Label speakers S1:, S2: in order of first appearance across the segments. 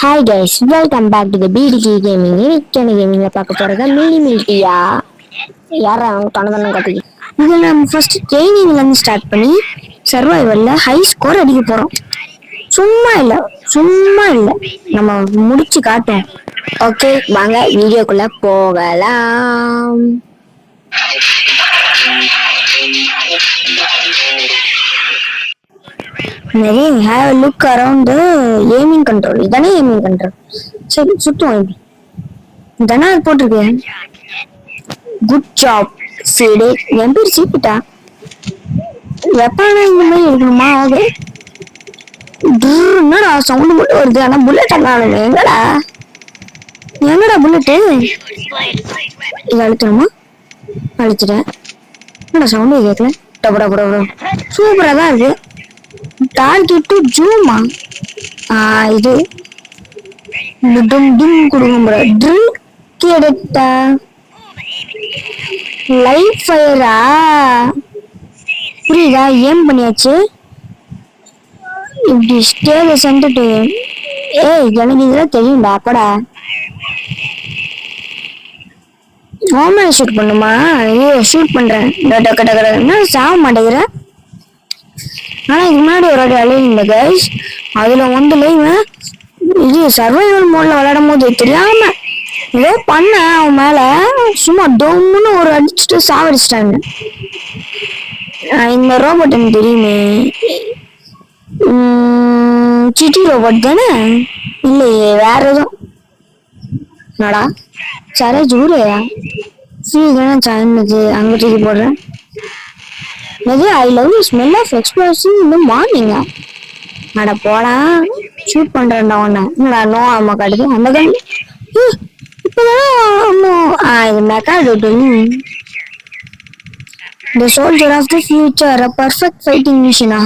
S1: Hi guys, welcome back to the BDG Gaming. இன்னைக்கான கேமிங்ல பார்க்க போறது மினி மில்ட்டியா. யாரா அவங்க தொண கத்தி. இதுல நம்ம ஃபர்ஸ்ட் ட்ரைனிங்ல இருந்து ஸ்டார்ட் பண்ணி சர்வைவல்ல ஹை ஸ்கோர் அடிக்க போறோம். சும்மா இல்ல நம்ம முடிச்சு காட்டோம். ஓகே வாங்க வீடியோக்குள்ள போகலாம். நிறைய have a look around the aiming control. இதானே aiming control. சரி சுத்துவோம் இப்படி. இதானே அது போட்டிருக்கேன். Good job seed. என் பேர் சீப்பிட்டா. வெப்பான இந்த மாதிரி இருக்கணுமா? ஓகே. என்னடா சவுண்ட் மட்டும் வருது. ஆனா புல்லட் அண்ணாலும் எங்கடா புல்லட்டு? இது அழுத்தணுமா? அழிச்சிட்டேன். என்னடா சவுண்டே கேட்கல. டபுடா சூப்பரா தான் இருக்கு. டார்கெட் டு ஜூமா இது டும் கொடுங்க ட்ரில் கேடட்டா லைஃப் ஃபயரா புரியுதா? ஏம் பண்ணியாச்சு. இப்படி ஸ்டேஜ் சென்றுட்டு ஏய் எனக்கு இதெல்லாம் தெரியும்டா. அப்படா ஹோமேன் ஷூட் பண்ணுமா? ஐயோ ஷூட் பண்றேன். என்ன சாக மாட்டேங்கிறேன். ஆனா இதுக்கு முன்னாடி ஒரு வாட்டி அழியுங்க கைஸ். அதுல ஒன்றுல இவன் இது சர்வைவல் மோட்ல விளையாடும் போது தெரியாம ஏதோ பண்ண அவன் மேல சும்மா டொம்முன்னு ஒரு அடிச்சுட்டு சாவடிச்சிட்டாங்க. இந்த ரோபோட் எனக்கு தெரியுமே. சிட்டி ரோபோட் தானே? இல்லையே வேற எதுவும் என்னடா சரே ஜூரையா சீக்கிரம் சாய்ந்தது அங்க தூக்கி போடுறேன். I love the smell of explosion in the morning. அட போடா ஷூட் பண்றேன்டா உன்னை. என்னடா நோ ஆமா காட்டுது அந்த கன். இது மெக்காடோட்டு. The soldier of the future, a perfect fighting machine.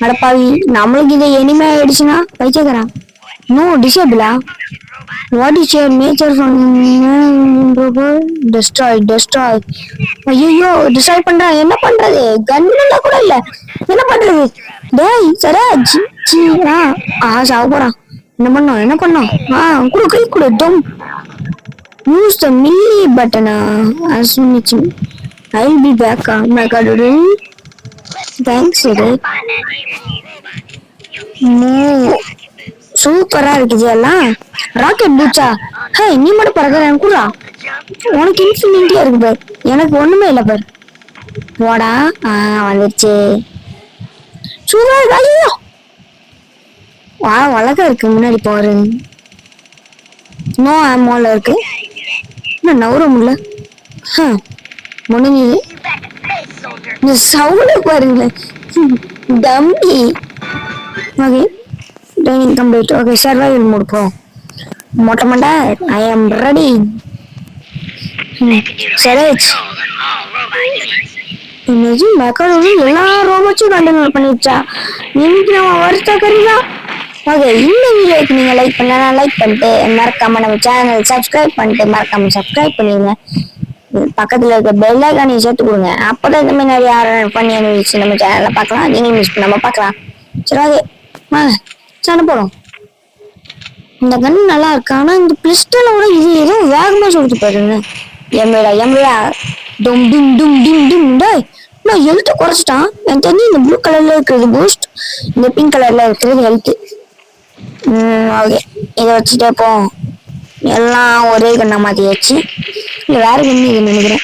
S1: அட பாவி நம்மளுக்கு இது எனிமே ஆயிடுச்சுன்னா பைச்சக்கறான். நோ டிசேபிளா. What is your nature from destroy. ஐயோ டிசைட் பண்றா. என்ன பண்றது? கன்னுல கூட இல்ல. என்ன பண்றது? டேய் சராஜ் சாவ போறான். என்ன பண்ணோம் குடு கை குடு டம் யூஸ் த மில்லி பட்டனா as mentioned. I'll be back. My god thanks இது சூப்பரா இருக்குது எல்லாம். ராக்கெட் பூச்சா ஹே நீ மட்டும் பறக்குற குடுறா. உனக்கு இன்ஃபினிட்டியா இருக்கு பார். எனக்கு ஒண்ணுமே இல்ல பார். போடா வந்துருச்சு. சூப்பரா ஐயோ அழகா இருக்கு. முன்னாடி போறது நோ ஆமோல இருக்கு. என்ன நவுற முடியல. முடிஞ்சது. இந்த சவுண்ட் பாருங்க dummy. Okay training complete. Okay survival mode போ. மொட்டை மண்டை ஐ ஆம் ரெடி. சரேஜ் இன்னைக்கு மெக்காடோட எல்லா ரோபோட்ஸும் கண்டெய்னர் பண்ணிடுச்சா? இன்னைக்கு நம்ம வருஷ கறிதான். ஓகே இந்த வீடியோக்கு நீங்க லைக் பண்ணா லைக் பண்ணிட்டு மறக்காம நம்ம சேனல் சப்ஸ்கிரைப் பண்ணிட்டு மறக்காம சப்ஸ்கிரைப் பண்ணிடுங்க. பக்கத்துல இருக்க பெல் ஐகானை சேர்த்து கொடுங்க. அப்பதான் இந்த மாதிரி நிறைய பண்ணி அனுப்பிச்சு நம்ம சேனல்ல பார்க்கலாம். நீங்க மிஸ் பண்ணாம பார்க்கலாம். சரி ஓகே வாங்க சேனல் போடும். இந்த கன் நல்லா இருக்கு. ஆனா இந்த பிஸ்டலோட இது ஏதோ வேகமா சொல்லிட்டு பாருங்க. எம்ரா டும் டும் டும் டும் டும் டேய் நான் ஹெல்த் குறைச்சிட்டான். எனக்கு தெரிஞ்சு இந்த ப்ளூ கலர்ல இருக்கிறது பூஸ்ட், இந்த பிங்க் கலர்ல இருக்கிறது ஹெல்த். ஓகே இதை வச்சுட்டே போ. எல்லாம் ஒரே கண்ணா மாத்தியாச்சு. இல்லை வேற கண்ணு இது நினைக்கிறேன்.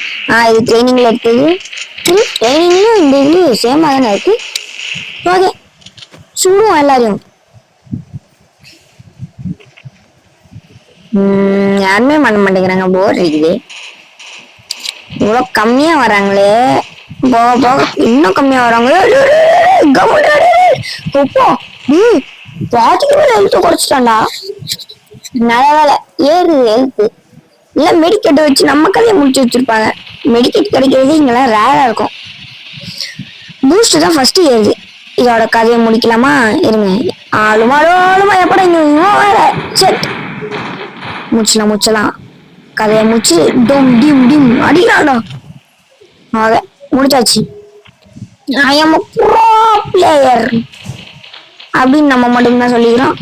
S1: இது ட்ரைனிங்ல இருக்குது. ட்ரைனிங்லயும் இந்த இது சேமா தானே இருக்கு. ஓகே சுடுவோம் எல்லாரையும். யாருமே பண்ண மாட்டேங்கிறாங்க. போர் இருக்குது. இவ்வளவு கம்மியா வராங்களே. போக போக இன்னும் கம்மியா வராங்களே. பாத்துக்கு மேல எழுத்து குறைச்சிட்டாண்டா. நல்ல வேலை ஏறு எழுத்து இல்ல. மெடிக்கெட் வச்சு நம்ம கதையை முடிச்சு வச்சிருப்பாங்க. மெடிக்கெட் கிடைக்கிறது இங்கெல்லாம் ரேரா இருக்கும். பூஸ்ட் தான் ஃபர்ஸ்ட் ஏறுது. இதோட கதையை முடிக்கலாமா? இருங்க ஆளுமா எப்படா இங்க வேற செட் முடிச்சலாம். கதையை முடிச்சு டும் டிம் டிம் அடிக்கலாம்டா. ஆக முடிச்சாச்சு. ஐ ஆம் ப்ரோ பிளேயர் அப்படின்னு நம்ம மட்டும்தான் சொல்லிக்கிறோம்.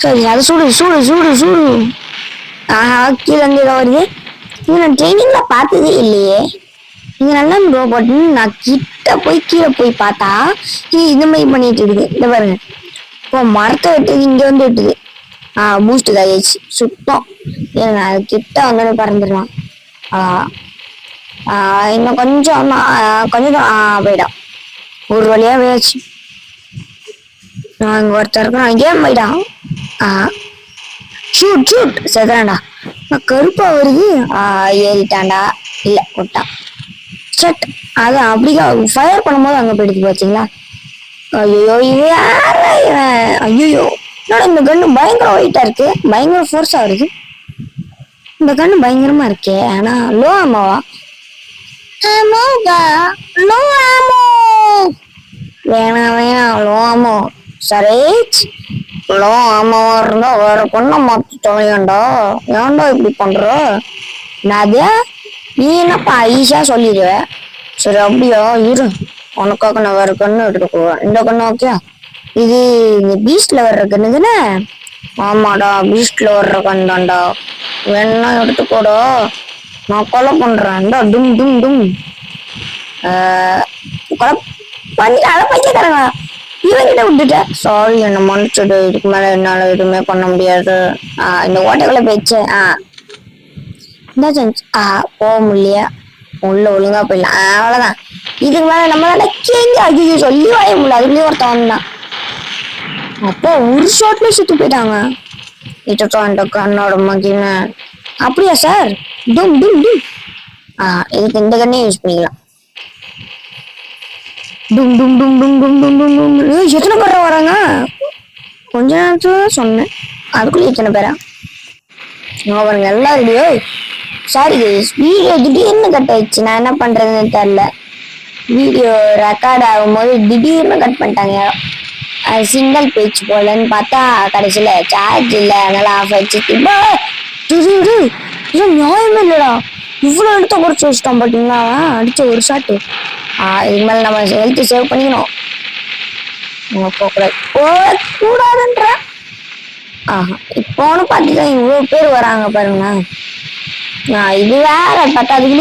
S1: சரி அது சுடு சுடு சுடு சுடு. ஆஹா கீழே இருந்து ஏதோ வருது. இது நான் ட்ரைனிங்ல பார்த்ததே இல்லையே. இது நல்ல ரோபோட். நான் கிட்ட போய் கீழே போய் பார்த்தா இந்த மாதிரி பண்ணிட்டு இருக்குது. இந்த பாருங்க இப்போ மரத்தை வெட்டுது இங்க வந்து வெட்டுது. பூஸ்ட் ஆயிடுச்சு சுத்தம். ஏங்க அது கிட்ட வந்து பறந்துடலாம். இன்னும் கொஞ்சம் கொஞ்சம் போயிட்டான். ஒரு வழியா போயாச்சு. இங்க ஒருத்தர் இருக்கணும். கேம் போயிட்டான். ஷூட் ஷூட் செதுறான்டா. கருப்பா வருது. ஏறிட்டான்டா. இல்ல விட்டான். சட் அது அப்படியே ஃபயர் பண்ணும்போது அங்க போயிடுது பாத்தீங்களா. ஐயோ இது யாரா இவன். ஐயோ என்னோட இந்த கண்ணு பயங்கர ஒயிட்டா இருக்கு. பயங்கர ஃபோர்ஸா வருது. இந்த கண்ணு பயங்கரமா இருக்கே. ஆனா லோ ஆமாவா. லோ ஆமோ வேணாம் வேணாம். லோ ஆமோ சரேஜ். லோ ஆமாவா இருந்தா வேற பொண்ணை மாத்தி தொலையண்டா. ஏன்டா இப்படி பண்ற. நாதியா நீ என்னப்பா ஈஸியா சொல்லிடுவ. சரி அப்படியா இரு உனக்காக நான் வேற கண்ணு எடுத்துக்குவேன். இந்த கண்ணு ஓகே. இது இந்த பீஸ்ட்ல வர்ற கண்ணு தானே. ஆமாடா பீஸ்ட்ல வர்ற கண்ணு தான்டா. வேணா எடுத்துக்கோடா. நான் கொலை பண்றேன்டா. டும் டும் டும். கொலை பண்ணிட்டால பையக்காரங்க. இவங்கிட்ட விட்டுட்டேன். சாரி என்ன மன்னிச்சுடு. இதுக்கு மேல என்னால எதுவுமே பண்ண முடியாது. இந்த ஓட்டைக்குள்ள போயிடுச்சு. போக முடியலையா. உள்ள ஒழுங்கா போயிடலாம். அவ்வளவுதான். இதுக்கு மேல நம்மளால கேங்க ஐயோ சொல்லி வாய முடியல. அதுலயே ஒருத்தன் வந்தான். அப்போ ஒரு ஷாட்ல சுத்து போயிட்டாங்க. இதுதான் இந்த கண்ணோட மகிமை. அப்படியா சார். டும் டும் டும். இதுக்கு இந்த கண்ணே யூஸ் பண்ணிக்கலாம். டும் டும் டும் டும் டும் டும் டும் டும். எத்தனை பேர் வராங்க. கொஞ்ச நேரத்துல சொன்னேன் அதுக்குள்ள எத்தனை பேரா. அவனுங்க எல்லாம் ரெடியோ. சாரி வீடியோ திடீர்னு கட் ஆயிடுச்சு. நான் என்ன பண்றதுன்னு தெரியல. வீடியோ ரெக்கார்ட் ஆகும்போது திடீர்னு கட் பண்ணிட்டாங்க. அது சிங்கிள் பேஜ் போலன்னு பார்த்தா கடைசியில சார்ஜ் இல்லை. அதனால ஆஃப் ஆயிடுச்சு. நியாயமே இல்லடா. இவ்வளவு எடுத்த குறைச்சு வச்சுட்டோம் பாத்தீங்களா. அடிச்ச ஒரு ஷாட்டு. இதுக்கு மேல நம்ம ஹெல்த் சேவ் பண்ணிக்கணும். கூடாதுன்ற. இப்போன்னு பார்த்துதான் இவ்வளவு பேர் வராங்க பாருங்க. இது வேற பத்தாதுக்கு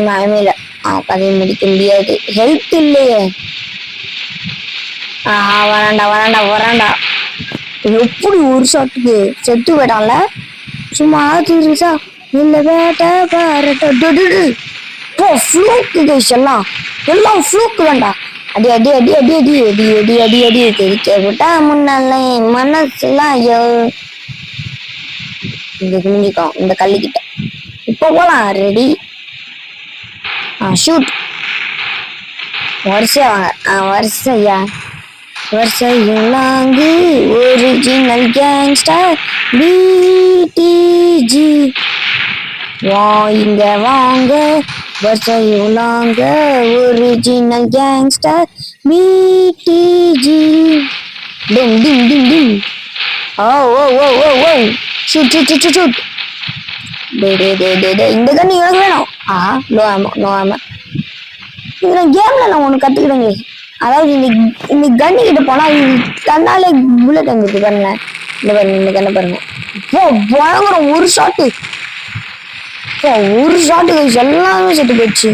S1: நியாயமே இல்லை. கதையை முடிக்க முடியாது. ஹெல்த் இல்லையே. வராண்டா வராண்டா வராண்டா. எப்படி ஒரு ஷாட்டுக்கு செத்து போயிட்டான்ல. சும்மா தெரியுதா இல்ல வேட்ட பாரட்டு. எல்லாம் எல்லாம் ஃப்ளூக்கு வேண்டா. அடி அடி அடி அடி அடி அடி அடி அடி அடி தெரிக்க விட்டா முன்னால மனசுலாம் ஐயோ. இங்க குஞ்சிக்கும் இந்த கல்லுக்கிட்ட. இப்போ போலாம். ரெடி. ஷூட். வரிசையா வாங்க. வரிசையா வரிசையுள்ளாங்கு ஒரிஜினல் கேங்ஸ்டர் பிடிஜி. இங்க வாங்க வரிசையுள்ளாங்க ஒரிஜினல் கேங்ஸ்டர் பிடிஜி. டிம் டிம் டிம் டிம். ஓ ஓ ஓ ஓ ஓ. Shoot shoot shoot shoot. இந்த கண்ணு எனக்கு வேணும். நோ ஆமா நோ ஆமா. இதுல கேம்ல நான் ஒண்ணு கத்துக்கிட்டேங்க. அதாவது இந்த கண்ணு கிட்ட போனா இது தன்னாலே புல்லட் வந்துருக்கு பாருங்க. இந்த கண்ணை பாருங்க. பயங்கரம். ஒரு ஷாட்டு ஒரு ஷாட்டு கைஸ் எல்லாமே செத்து போயிடுச்சு.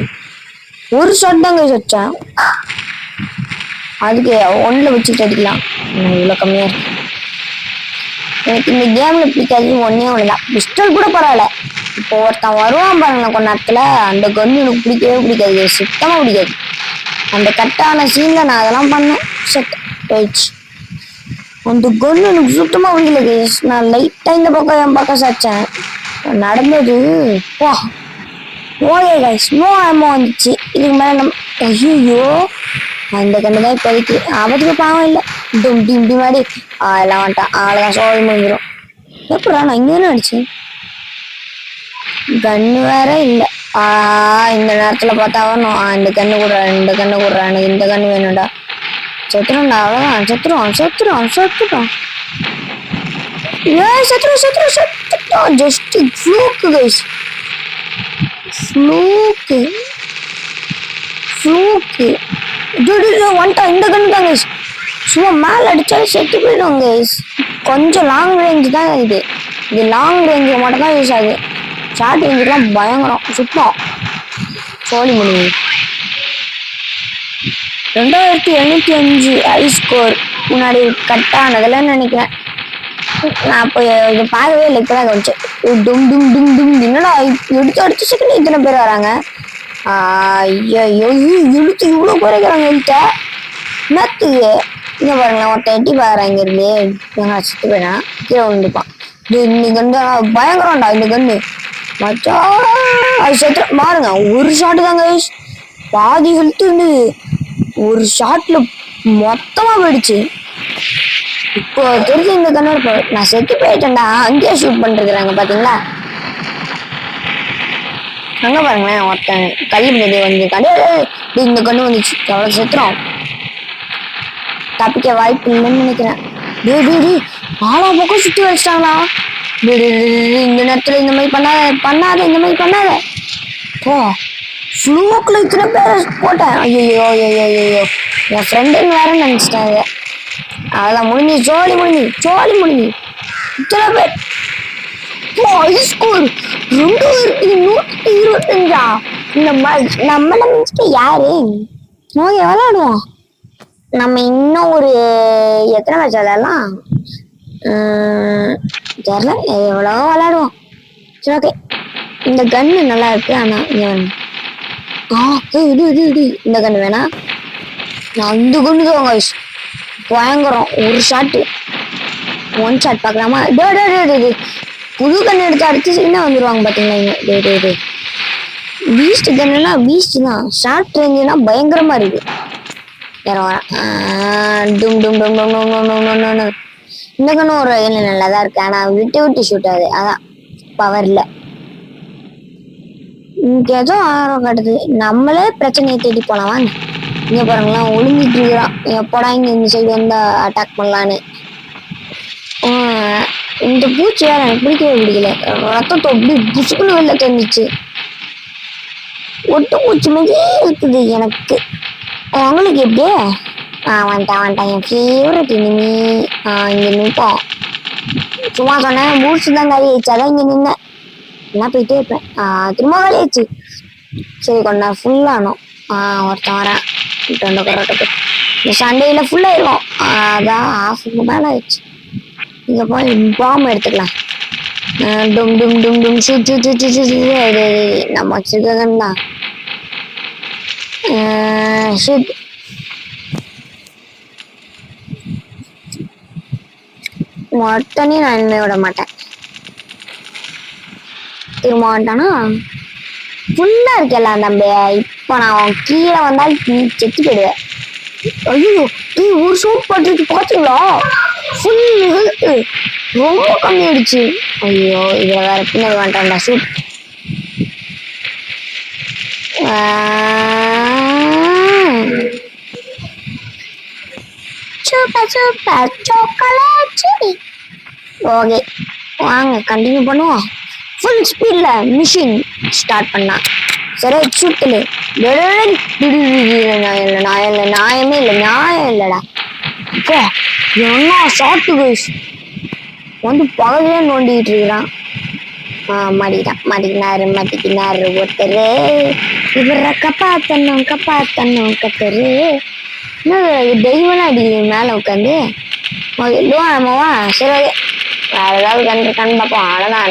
S1: ஒரு ஷாட் தான் கைஸ் வச்சேன். அதுக்கு ஒன்னுல வச்சுட்டு அடிக்கலாம். இவ்வளவு கம்மியா இருக்கு. எனக்கு இந்த கேம்ல பிடிக்காது ஒன்னே ஒண்ணுதான். பிஸ்டல் கூட பரவாயில்ல. இப்போ ஒருத்தன் வருவான் பாருங்க கொஞ்ச நேரத்துல. அந்த கன்னு எனக்கு பிடிக்கவே பிடிக்காது. சுத்தமா பிடிக்காது. அந்த கட்டான சீன்ல நான் அதெல்லாம் பண்ணேன். செட் போயிடுச்சு. அந்த கன்னு எனக்கு சுத்தமா பிடிக்கல. நான் லைட்டா இந்த பக்கம் என் பக்கம் சாச்சேன். நடந்தது ஓகே கைஸ். நோ ஆமோ வந்துச்சு. இதுக்கு மேல நம்ம ஐயோ இந்த கண்ணு தான் இப்போதைக்கு ஆபத்துக்கு பாவம் இல்லை. டும் டிம் டி மாதிரி எல்லாம் வந்துட்டான். அவ்வளோதான் சோழ முடிஞ்சிடும். எப்படா நான் இங்கே தானே அடிச்சேன். கண்ணு வேற இல்லை. இந்த நேரத்துல பார்த்தா வரணும். இந்த கண்ணு கூட இந்த கண்ணு கூட எனக்கு இந்த கண்ணு வேணும்டா. செத்துறோம்டா. அவ்வளோதான். செத்துறோம் செத்துறோம் செத்துறோம். செத்துறோம். Just ஃப்ளூக்கு guys. ஃப்ளூக்கு ஃப்ளூக்கு. வந்துட்டான். இந்த கண்ணு தான் கைஸ். சும்மா மேல அடிச்சாலும் செத்து போயிடும் கைஸ். கொஞ்சம் லாங் ரேஞ்ச் தான் இது. இது லாங் ரேஞ்சு மட்டும் தான் யூஸ் ஆகுது. ஷார்ட் ரேஞ்சுலாம் பயங்கரம் சுத்தம். சோழி முடிவு 2705 ஹை ஸ்கோர் முன்னாடி கட் ஆனதுல நினைக்கிறேன். நான் இப்போ இது பார்க்கவே இல்லை. இப்பதான் கொஞ்சம் டும் டும் டும் டும் என்னடா எடுத்து செகண்ட் இத்தனை பேர் வராங்க. ஐயோ இழுத்து இவ்வளோ குறைக்கிறாங்க. எழுத்த என்னத்து இங்க பாருங்களேன். ஒருத்தன் எட்டி பாக்குறான் இங்க இருந்து. எங்க சுத்து போயிடான் கீழே விழுந்துப்பான். இந்த கண்டு பயங்கரம்டா இந்த கண்ணு மச்சா. அது செத்து பாருங்க. ஒரு ஷாட்டு தாங்க பாதி ஹெல்த் இருந்தது. ஒரு ஷாட்ல மொத்தமா போயிடுச்சு. இப்போ தெரிஞ்ச இந்த கண்ணோட நான் செத்து போயிட்டேன்டா. அங்கேயே ஷூட் பண்ணிருக்கிறாங்க பாத்தீங்களா. அங்க பாருங்களேன். ஒருத்தன் கல்லு முன்னாடி வந்து கடை இந்த கண்ணு வந்துச்சு. எவ்வளவு செத்துறோம். தப்பிக்க வாய்ப்பு இல்லைன்னு நினைக்கிறேன். ஆளா பக்கம் சுத்தி வச்சிட்டாங்களா. இந்த நேரத்துல இந்த மாதிரி பண்ணாத இந்த மாதிரி பண்ணாத. போ ஃப்ளூக்ல இத்தனை பேரை போட்டேன். ஐயோ என் ஃப்ரெண்டுன்னு வேற நினைச்சிட்டாங்க. அதெல்லாம் முடிஞ்சு ஜோலி முடிஞ்சு இத்தனை பேர். ஸ்கோர் 2125. நம்மள மிஞ்சிட்டு யாரு ஓகே விளையாடுவோம். நம்ம இன்னும் ஒரு எத்தனை மேட்ச் விளையாடலாம் தெரியல. எவ்வளவோ விளையாடுவோம். சரி ஓகே. இந்த கன்னு நல்லா இருக்கு. ஆனா இந்த கன்னு வேணா. நான் இந்த கன்னு தான் பயங்கரம். ஒரு ஷாட்டு ஒன் ஷாட் பாக்கலாமா. புது கண்ணு எடுத்து அடுத்து என்ன வந்துருவாங்க பாத்தீங்களா. பீஸ்ட் கன்னுனா பீஸ்ட் தான். ஷார்ட் ரேஞ்சுனா பயங்கரமா இருக்கு. இந்த கண்ணும் ஒரு நல்லாதான் இருக்கு. ஆனா விட்டு ஷூட் ஆகுது. அதான் பவர் இல்ல. இங்க ஏதோ ஆரம் காட்டுது. நம்மளே பிரச்சனையை தேடி போலாமா. இங்க பாருங்களா ஒளிஞ்சிட்டு இருக்கிறான். எப்படா இங்க இந்த சைடு வந்து அட்டாக் பண்ணலான்னு. இந்த பூச்சி வேற எனக்கு பிடிக்கல. ரத்தத்தை அப்படி புசுக்குன்னு வெளில தெரிஞ்சிச்சு. ஒட்டு பூச்சி மாதிரி இருக்குது எனக்கு. உங்களுக்கு எப்படி வந்துட்டான் என் ஃபேவரட் இனிமே. இங்க நிற்போம். சும்மா சொன்னேன் பூட்ஸ் தான் காலி ஆயிடுச்சு. அதான் இங்க நின்னேன். என்ன போயிட்டே இருப்பேன். திரும்ப காலி ஆயிடுச்சு. சரி கொஞ்ச நேரம் ஃபுல்லானோம். ஒருத்தன் வரேன். இந்த சண்டையில ஃபுல்லாயிருக்கும். அதான் ஆஃபுக்கு மேல ஆயிடுச்சு. இங்க போய் பாம்பு எடுத்துக்கலாம். டும் டும் டும் டும் நம்ம வச்சிருக்கதான் தான் ஷூட். மொத்தனே நான் இனிமே விட மாட்டேன். திரும்ப வந்துட்டானா ஃபுல்லா இருக்கெல்லாம் தம்பி. இப்ப நான் கீழே வந்தால் நீ செத்து போயிடுவேன். ஐயோ ஒரு ஷூட் பண்றதுக்கு பாத்தீங்களா. ஃபுல் ஹெல்த் ரொம்ப கம்மியாயிடுச்சு. ஐயோ இதுல வேற பின்னாடி வந்துட்டான்டா ஷூட். Super chocolate. ஓகே வாங்க கண்டினியூ பண்ணுவோம். ஃபுல் ஸ்பீட்ல மிஷின் ஸ்டார்ட் பண்ணா. சரி சுட்டுல நியாயமே இல்லை. நியாயம் இல்லடா. இப்போ என்ன ஷார்ட்டு கைஸ் வந்து பகவே நோண்டிட்டு இருக்கிறான். மாட்டிக்கினாரு ஒருத்தரு. இவர கப்பாத்தன்னும் கத்தரு. என்ன தெய்வம்லாம் அடிக்குது மேல உட்காந்து. நம்மவா சரி ஓகே. வேற ஏதாவது கண் பார்ப்போம். அவ்வளோதான்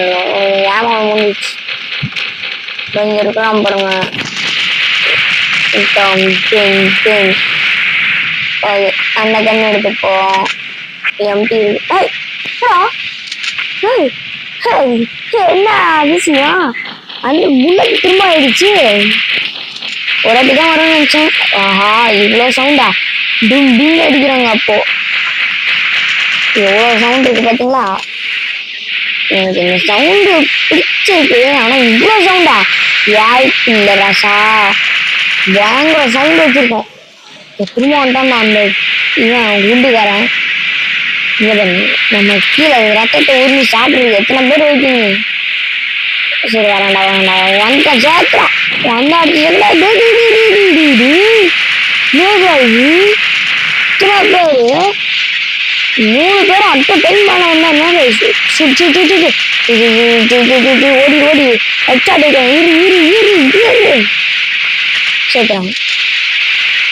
S1: ஏமா முடிஞ்சிச்சு. இங்க இருக்கலாம் பாருங்க. அந்த கண்ணு எடுத்துப்போம். எம்டி என்ன அதிசயம். அந்த புல்லட் திரும்ப ஆயிடுச்சு. ஒரு அப்படிதான் வரும்னு நினைச்சேன். ஆஹா இவ்வளவு சவுண்டா. டும் டும் அடிக்கிறாங்க. அப்போ எவ்வளவு சவுண்ட் இருக்கு பாத்தீங்களா. எனக்கு இந்த சவுண்டு பிடிச்சிருக்கு. ஆனா இவ்வளவு சவுண்டா வாய்ப்பு இல்லை ராசா. பயங்கர சவுண்ட் வச்சிருக்கோம். திரும்ப வந்துட்டான் அந்த இவன் குண்டுக்காரன். நம்ம கீழே ரத்தத்தை உருவி சாப்பிடுறது எத்தனை பேர் வைக்கீங்க. சரி வரேன்டா வந்த சேர்த்துறான். வந்த எத்தனை பேரு 3 பேரும் அட்ட டைம் மேல வந்தாங்க. ஓடி ஓடி அச்சாடிட்டான். இரு சேர்த்தாங்க.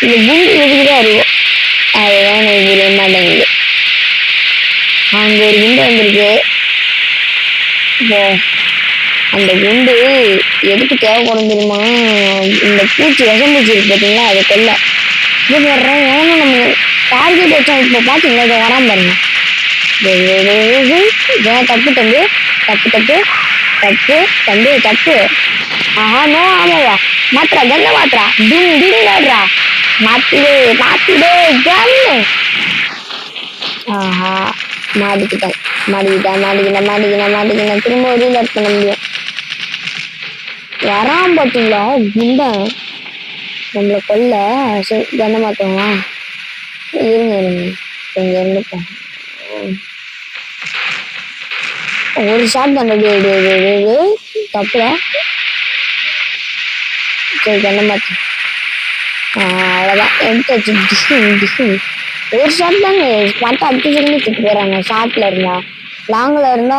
S1: இந்த குண்டு எதுக்குதான் இருக்கும் அதுதான் எனக்கு புரிய மாட்டேங்குது. அங்க ஒரு குண்டு வந்திருக்கு. இப்போ அந்த குண்டு எதுக்கு தேவைப்படும் தெரியுமா? இந்த பூச்சி விஷம்பூச்சி இருக்கு பார்த்தீங்களா, அதை கொல்ல இது வர்றேன். ஏன்னா நம்ம டார்கெட் வச்சோம். இப்போ பார்த்தீங்களா இதை வராம பாருங்க. இதான் தப்பு தம்பி, தப்பு தப்பு தப்பு தம்பி தப்பு. ஆஹா நோ ஆமாவா மாத்திரா கண்ண மாத்திரா டிம் டிம்டாடுறா மாத்திடு கண்ணு. ஆஹா மாட்டிக்கிட்டேன் திரும்ப ரீலோட் பண்ண முடியும். வராம பார்த்தீங்களா குண்டன் நம்மளை கொல்ல. சரி கண்ண மாத்தோமா இருங்க இங்க இருந்துப்போம். ஒரு ஷாட் தான் தப்புல. சரி கண்ண மாத்தோம். அவ்வளோதான் எடுத்து வச்சு ஒரு ஷாட் தாங்க மட்டும் அடுத்த செகண்ட் திட்டு போறாங்க. ஷார்ட்ல இருந்தா லாங்ல இருந்தா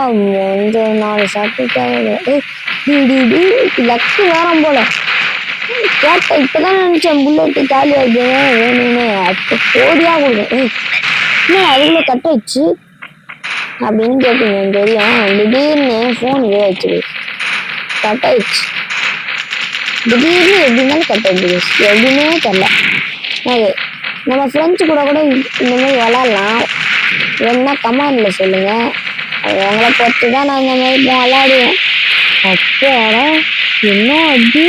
S1: 4 ஷாட்டு தேவை. லக்கு வேறம் போல கேட்ட. இப்பதான் நினைச்சேன் புல்லட்டு காலி ஆகுது வேணும்னு. அப்போ கோடியா கொடுக்கும். இன்னும் அதுக்குள்ள கட் ஆயிடுச்சு அப்படின்னு கேட்பீங்க தெரியும். திடீர்னு போன் இதே வச்சு கட் ஆயிடுச்சு. திடீர்னு எப்படின்னாலும் கட் ஆயிடுச்சு எப்படின்னே தெரியல. ஓகே நம்ம ஃப்ரெண்ட்ஸு கூட இந்த மாதிரி விளாட்லாம். வேணுன்னா கமெண்ட்ல சொல்லுங்க. அவங்கள பொறுத்து தான் நான் இந்த மாதிரி விளாடுவேன். அப்போ என்ன அப்படி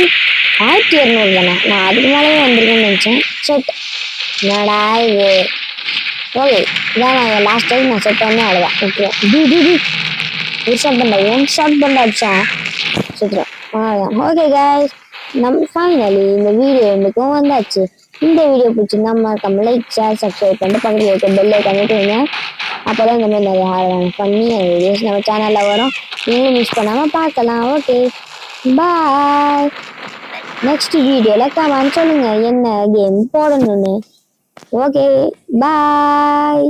S1: 1200 தானே, நான் அதுக்கு மேலேயே வந்திருக்கேன்னு நினச்சேன். செட் என்னடா இது. ஓகே இதான் நான் லாஸ்ட் டைம் நான் செட் பண்ணேன். அவ்வளோதான் விட்டுருவேன். ஒரு ஷாட் பண்ணா 1 ஷாட் பண்ணா அடிச்சான் சுற்றுறேன். அவ்வளோதான். ஓகே கைஸ் நம்ம ஃபைனலி இந்த வீடியோ எனக்கும் வந்தாச்சு. இந்த வீடியோ பிடிச்சிருந்தா மறக்காம லைக் ஷேர் சப்ஸ்கிரைப் பண்ணிட்டு பக்கத்தில் இருக்க பெல்லை கமிட்டுங்க. அப்போதான் இந்த மாதிரி நிறைய பண்ணி அந்த வீடியோஸ் நம்ம சேனலில் வரும். நீங்களும் மிஸ் பண்ணாமல் பார்க்கலாம். Okay bye. நெக்ஸ்ட் வீடியோவில் கமெண்ட் சொல்லுங்க என்ன கேம் போடணும்னு. Okay bye.